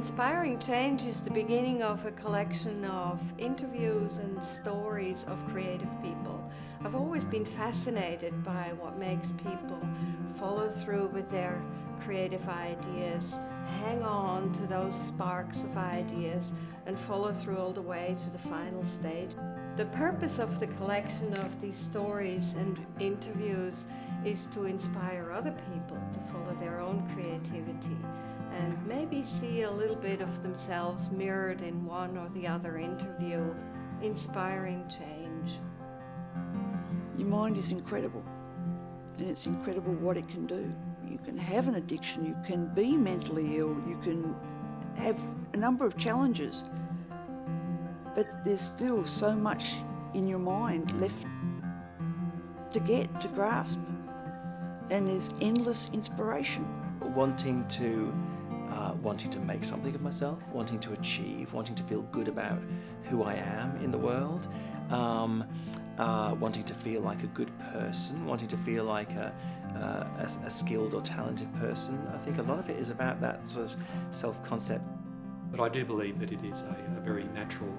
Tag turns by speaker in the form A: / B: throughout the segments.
A: Inspiring Change is the beginning of a collection of interviews and stories of creative people. I've always been fascinated by what makes people follow through with their creative ideas, hang on to those sparks of ideas, and follow through all the way to the final stage. The purpose of the collection of these stories and interviews is to inspire other people to follow their own creativity and maybe see a little bit of themselves mirrored in one or the other interview. Inspiring change.
B: Your mind is incredible, and it's incredible what it can do. You can have an addiction, you can be mentally ill, you can have a number of challenges, but there's still so much in your mind left to grasp, and there's endless inspiration.
C: Wanting to make something of myself, wanting to achieve, wanting to feel good about who I am in the world, wanting to feel like a good person, wanting to feel like a skilled or talented person. I think a lot of it is about that sort of self-concept.
D: But I do believe that it is a very natural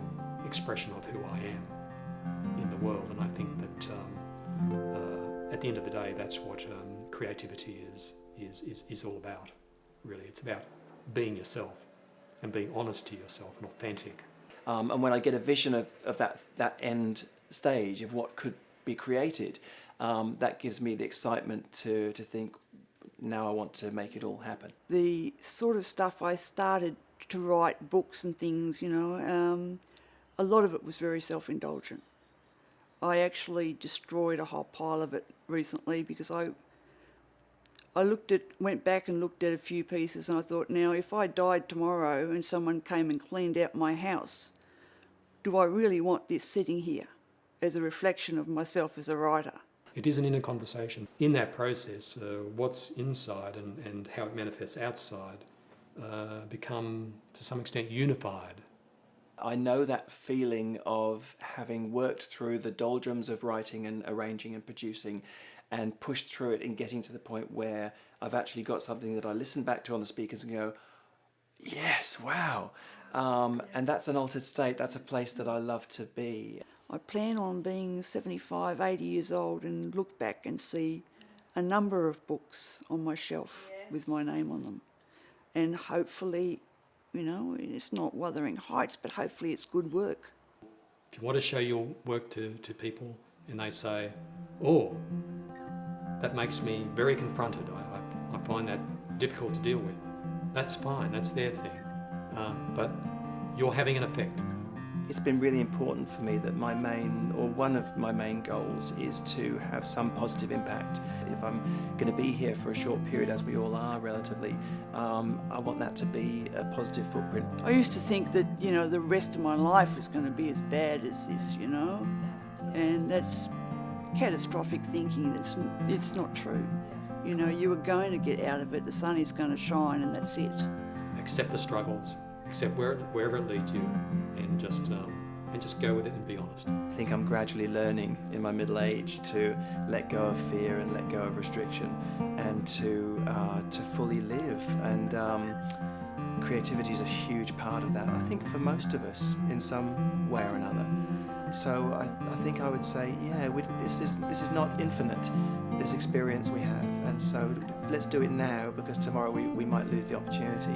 D: expression of who I am in the world, and I think that at the end of the day, that's what creativity is all about. Really, it's about being yourself and being honest to yourself and authentic.
C: And when I get a vision of that end stage of what could be created, that gives me the excitement to think, now I want to make it all happen.
B: The sort of stuff I started to write, books and things, a lot of it was very self-indulgent. I actually destroyed a whole pile of it recently because I went back and looked at a few pieces, and I thought, now if I died tomorrow and someone came and cleaned out my house, do I really want this sitting here as a reflection of myself as a writer?
D: It is an inner conversation. In that process, what's inside and how it manifests outside become to some extent unified.
C: I know that feeling of having worked through the doldrums of writing and arranging and producing and pushed through it and getting to the point where I've actually got something that I listen back to on the speakers and go, yes, wow. And that's an altered state. That's a place that I love to be.
B: I plan on being 75, 80 years old and look back and see a number of books on my shelf with my name on them. And hopefully, it's not Wuthering Heights, but hopefully it's good work.
D: If you want to show your work to people and they say, oh, that makes me very confronted, I find that difficult to deal with, that's fine, that's their thing. But you're having an effect.
C: It's been really important for me that one of my main goals is to have some positive impact. If I'm going to be here for a short period, as we all are relatively, I want that to be a positive footprint.
B: I used to think that, the rest of my life was going to be as bad as this, and that's catastrophic thinking. It's not true. You are going to get out of it, the sun is going to shine, and that's it.
D: Accept the struggles, accept wherever it leads you, and just go with it and be honest.
C: I think I'm gradually learning in my middle age to let go of fear and let go of restriction and to fully live. And creativity is a huge part of that, I think, for most of us in some way or another. So I think I would say, this is not infinite, this experience we have, and so let's do it now, because tomorrow we might lose the opportunity.